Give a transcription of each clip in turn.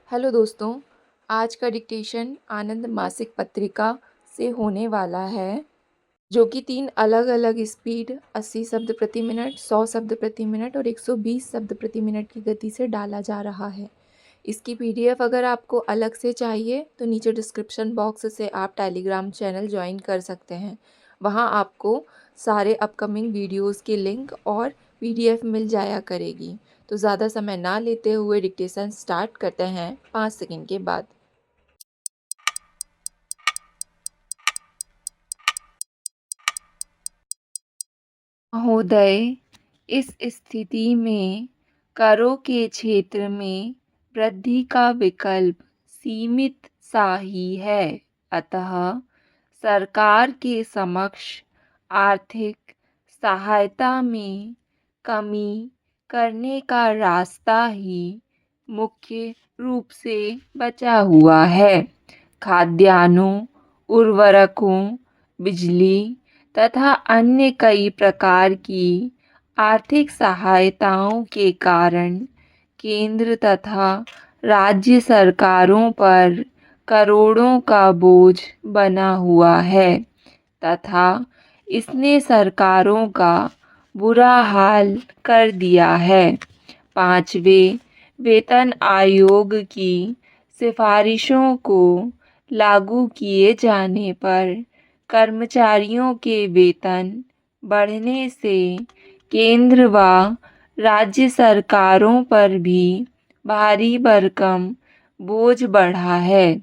Hello दोस्तों, आज का डिक्टेशन आनंद मासिक पत्रिका से होने वाला है, जो कि 3 अलग-अलग स्पीड 80 शब्द प्रति मिनट, 100 शब्द प्रति मिनट और 120 शब्द प्रति मिनट की गति से डाला जा रहा है। इसकी पीडीएफ अगर आपको अलग से चाहिए तो नीचे डिस्क्रिप्शन बॉक्स से आप टेलीग्राम चैनल ज्वाइन कर सकते हैं। वहाँ आपको सारे अपकमिंग वीडियोज़ की लिंक और पीडीएफ मिल जाया करेगी। तो ज़्यादा समय ना लेते हुए डिक्टेशन स्टार्ट करते हैं 5 सेकंड के बाद। महोदय, इस स्थिति में करों के क्षेत्र में वृद्धि का विकल्प सीमित सा ही है, अतः सरकार के समक्ष आर्थिक सहायता में कमी करने का रास्ता ही मुख्य रूप से बचा हुआ है। खाद्यान्नों, उर्वरकों, बिजली तथा अन्य कई प्रकार की आर्थिक सहायताओं के कारण केंद्र तथा राज्य सरकारों पर करोड़ों का बोझ बना हुआ है तथा इसने सरकारों का बुरा हाल कर दिया है। 5वें वेतन आयोग की सिफारिशों को लागू किए जाने पर कर्मचारियों के वेतन बढ़ने से केंद्र व राज्य सरकारों पर भी भारी भरकम बोझ बढ़ा है।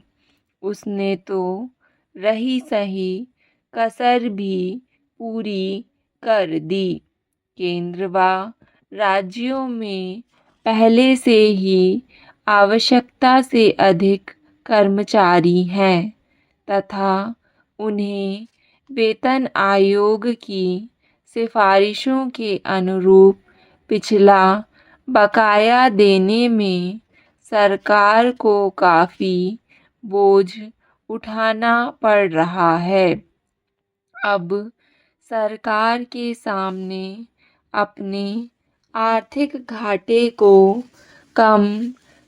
उसने तो रही सही कसर भी पूरी कर दी। केंद्र व राज्यों में पहले से ही आवश्यकता से अधिक कर्मचारी हैं तथा उन्हें वेतन आयोग की सिफारिशों के अनुरूप पिछला बकाया देने में सरकार को काफ़ी बोझ उठाना पड़ रहा है। अब सरकार के सामने अपने आर्थिक घाटे को कम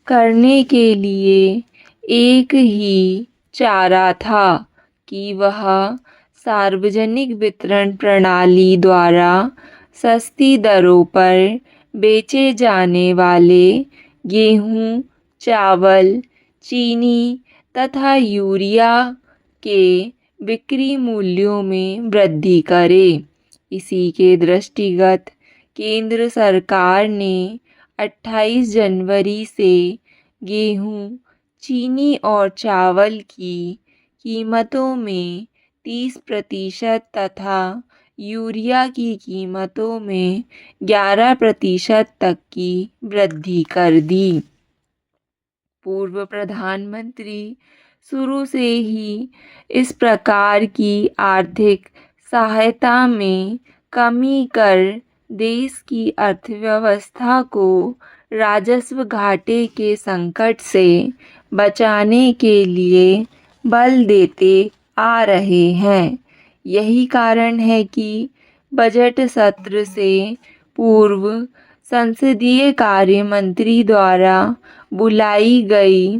करने के लिए एक ही चारा था कि वह सार्वजनिक वितरण प्रणाली द्वारा सस्ती दरों पर बेचे जाने वाले गेहूं, चावल, चीनी तथा यूरिया के बिक्री मूल्यों में वृद्धि करे। इसी के दृष्टिगत केंद्र सरकार ने 28 जनवरी से गेहूं, चीनी और चावल की कीमतों में 30% तथा यूरिया की कीमतों में 11% तक की वृद्धि कर दी। पूर्व प्रधानमंत्री शुरू से ही इस प्रकार की आर्थिक सहायता में कमी कर देश की अर्थव्यवस्था को राजस्व घाटे के संकट से बचाने के लिए बल देते आ रहे हैं। यही कारण है कि बजट सत्र से पूर्व संसदीय कार्य मंत्री द्वारा बुलाई गई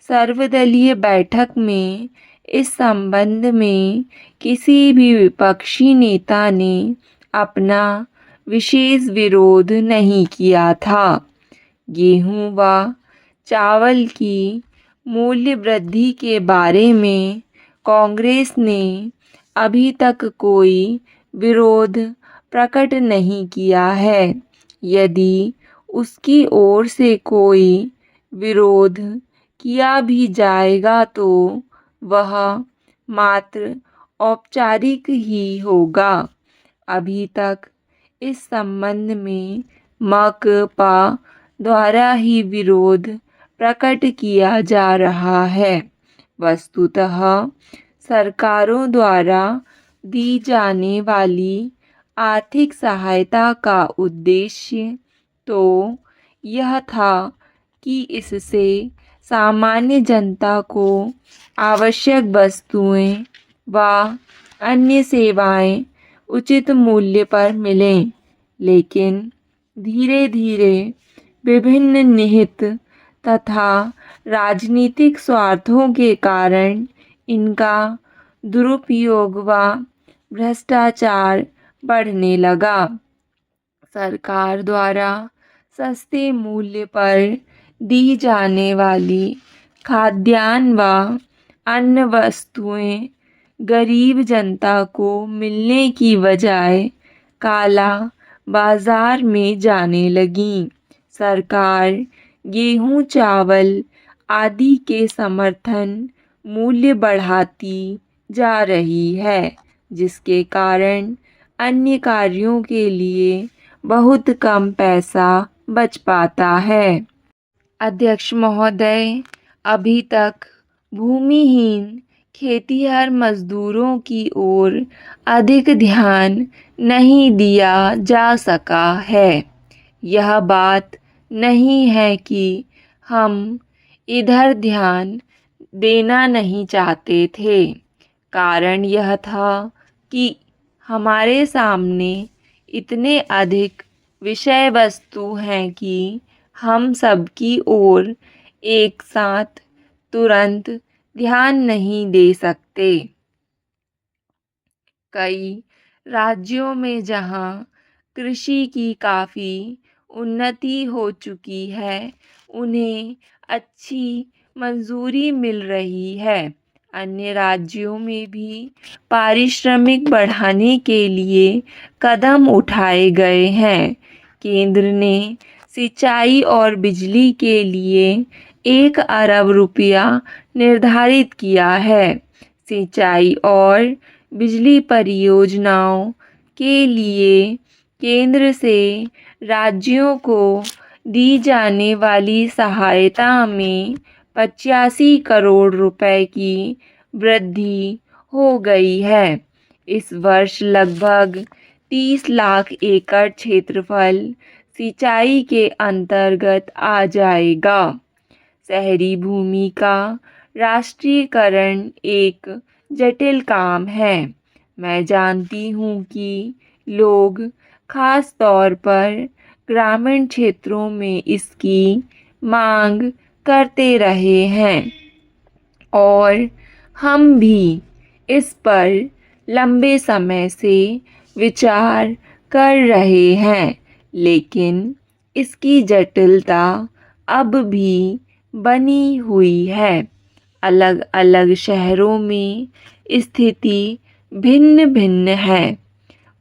सर्वदलीय बैठक में इस संबंध में किसी भी विपक्षी नेता ने अपना विशेष विरोध नहीं किया था। गेहूं व चावल की मूल्य वृद्धि के बारे में कांग्रेस ने अभी तक कोई विरोध प्रकट नहीं किया है। यदि उसकी ओर से कोई विरोध किया भी जाएगा तो वह मात्र औपचारिक ही होगा। अभी तक इस संबंध में मकपा द्वारा ही विरोध प्रकट किया जा रहा है। वस्तुतः सरकारों द्वारा दी जाने वाली आर्थिक सहायता का उद्देश्य तो यह था कि इससे सामान्य जनता को आवश्यक वस्तुएं व अन्य सेवाएं उचित मूल्य पर मिलें, लेकिन धीरे धीरे विभिन्न निहित तथा राजनीतिक स्वार्थों के कारण इनका दुरुपयोग व भ्रष्टाचार बढ़ने लगा। सरकार द्वारा सस्ते मूल्य पर दी जाने वाली खाद्यान्न व अन्य वस्तुएं गरीब जनता को मिलने की बजाय काला बाजार में जाने लगीं। सरकार गेहूं, चावल आदि के समर्थन मूल्य बढ़ाती जा रही है, जिसके कारण अन्य कार्यों के लिए बहुत कम पैसा बच पाता है। अध्यक्ष महोदय, अभी तक भूमिहीन खेतिहर मजदूरों की ओर अधिक ध्यान नहीं दिया जा सका है। यह बात नहीं है कि हम इधर ध्यान देना नहीं चाहते थे, कारण यह था कि हमारे सामने इतने अधिक विषय वस्तु हैं कि हम सबकी ओर एक साथ तुरंत ध्यान नहीं दे सकते। कई राज्यों में जहां कृषि की काफ़ी उन्नति हो चुकी है, उन्हें अच्छी मंजूरी मिल रही है। अन्य राज्यों में भी पारिश्रमिक बढ़ाने के लिए कदम उठाए गए हैं। केंद्र ने सिंचाई और बिजली के लिए 1 अरब रुपया निर्धारित किया है। सिंचाई और बिजली परियोजनाओं के लिए केंद्र से राज्यों को दी जाने वाली सहायता में 85 करोड़ रुपए की वृद्धि हो गई है। इस वर्ष लगभग 30 लाख एकड़ क्षेत्रफल सिंचाई के अंतर्गत आ जाएगा। शहरी भूमि का राष्ट्रीयकरण एक जटिल काम है। मैं जानती हूँ कि लोग खास तौर पर ग्रामीण क्षेत्रों में इसकी मांग करते रहे हैं और हम भी इस पर लंबे समय से विचार कर रहे हैं, लेकिन इसकी जटिलता अब भी बनी हुई है। अलग अलग शहरों में स्थिति भिन्न भिन्न है।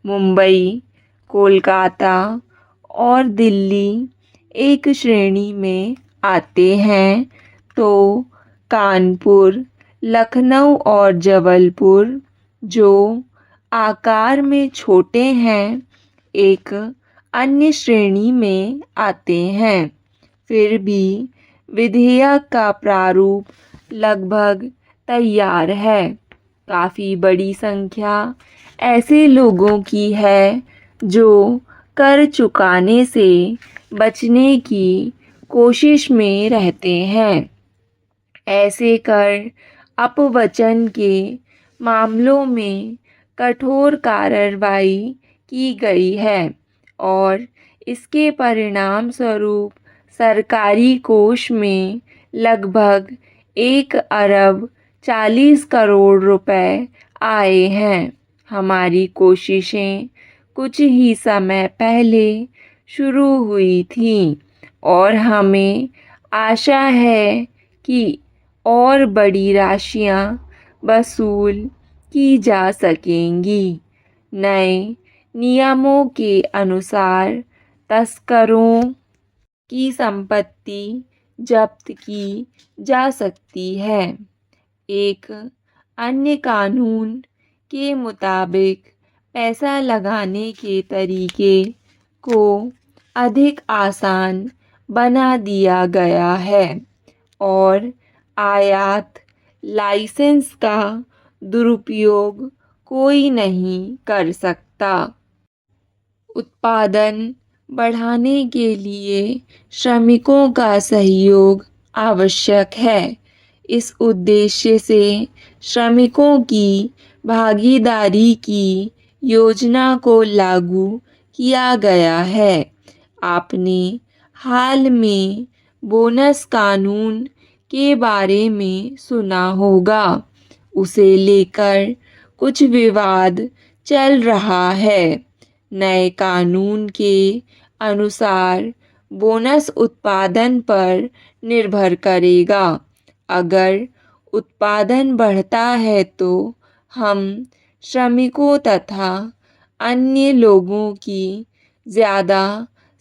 मुंबई, कोलकाता और दिल्ली एक श्रेणी में आते हैं, तो कानपुर, लखनऊ और जबलपुर, जो आकार में छोटे हैं, एक अन्य श्रेणी में आते हैं। फिर भी विधेयक का प्रारूप लगभग तैयार है। काफ़ी बड़ी संख्या ऐसे लोगों की है जो कर चुकाने से बचने की कोशिश में रहते हैं। ऐसे कर अपवचन के मामलों में कठोर कार्रवाई की गई है और इसके परिणाम स्वरूप सरकारी कोष में लगभग 1 अरब 40 करोड़ रुपए आए हैं। हमारी कोशिशें कुछ ही समय पहले शुरू हुई थीं और हमें आशा है कि और बड़ी राशियां वसूल की जा सकेंगी। नए नियमों के अनुसार तस्करों की संपत्ति जब्त की जा सकती है। एक अन्य कानून के मुताबिक पैसा लगाने के तरीके को अधिक आसान बना दिया गया है और आयात लाइसेंस का दुरुपयोग कोई नहीं कर सकता। उत्पादन बढ़ाने के लिए श्रमिकों का सहयोग आवश्यक है। इस उद्देश्य से श्रमिकों की भागीदारी की योजना को लागू किया गया है। आपने हाल में बोनस कानून के बारे में सुना होगा। उसे लेकर कुछ विवाद चल रहा है। नए कानून के अनुसार बोनस उत्पादन पर निर्भर करेगा। अगर उत्पादन बढ़ता है तो हम श्रमिकों तथा अन्य लोगों की ज़्यादा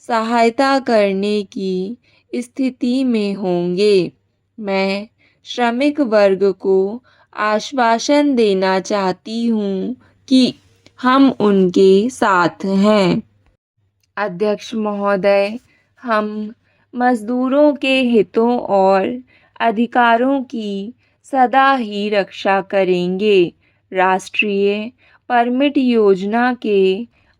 सहायता करने की स्थिति में होंगे। मैं श्रमिक वर्ग को आश्वासन देना चाहती हूँ कि हम उनके साथ हैं। अध्यक्ष महोदय, हम मजदूरों के हितों और अधिकारों की सदा ही रक्षा करेंगे। राष्ट्रीय परमिट योजना के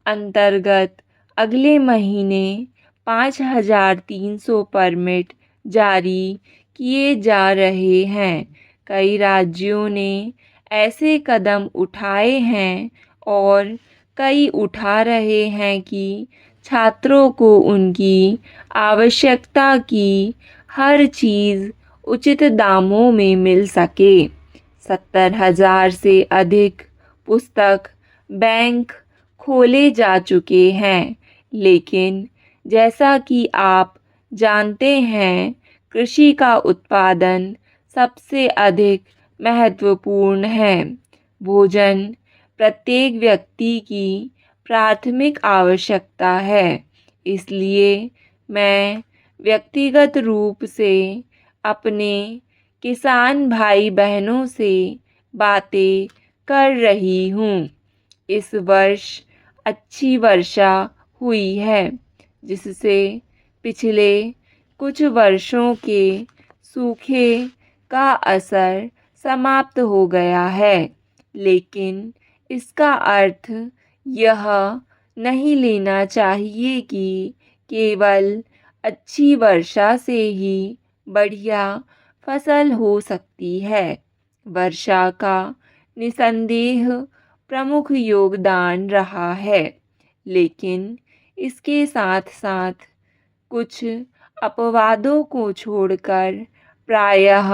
अंतर्गत अगले महीने 5,300 परमिट जारी किए जा रहे हैं। कई राज्यों ने ऐसे कदम उठाए हैं और कई उठा रहे हैं कि छात्रों को उनकी आवश्यकता की हर चीज़ उचित दामों में मिल सके। 70,000 से अधिक पुस्तक बैंक खोले जा चुके हैं, लेकिन जैसा कि आप जानते हैं, कृषि का उत्पादन सबसे अधिक महत्वपूर्ण है। भोजन प्रत्येक व्यक्ति की प्राथमिक आवश्यकता है। इसलिए मैं व्यक्तिगत रूप से अपने किसान भाई बहनों से बातें कर रही हूँ। इस वर्ष अच्छी वर्षा हुई है, जिससे पिछले कुछ वर्षों के सूखे का असर समाप्त हो गया है। लेकिन इसका अर्थ यह नहीं लेना चाहिए कि केवल अच्छी वर्षा से ही बढ़िया फसल हो सकती है। वर्षा का निसंदेह प्रमुख योगदान रहा है, लेकिन इसके साथ साथ कुछ अपवादों को छोड़कर प्रायः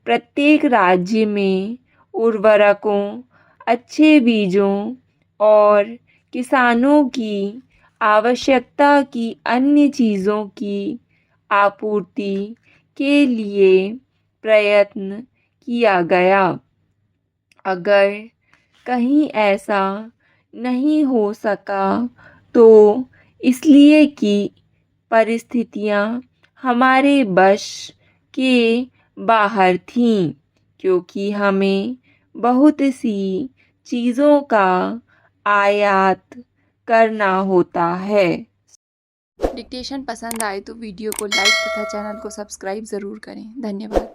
प्रत्येक राज्य में उर्वरकों, अच्छे बीजों और किसानों की आवश्यकता की अन्य चीज़ों की आपूर्ति के लिए प्रयत्न किया गया। अगर कहीं ऐसा नहीं हो सका तो इसलिए कि परिस्थितियां हमारे बश के बाहर थीं, क्योंकि हमें बहुत सी चीज़ों का आयात करना होता है। डिक्टेशन पसंद आए तो वीडियो को लाइक तथा चैनल को सब्सक्राइब ज़रूर करें। धन्यवाद।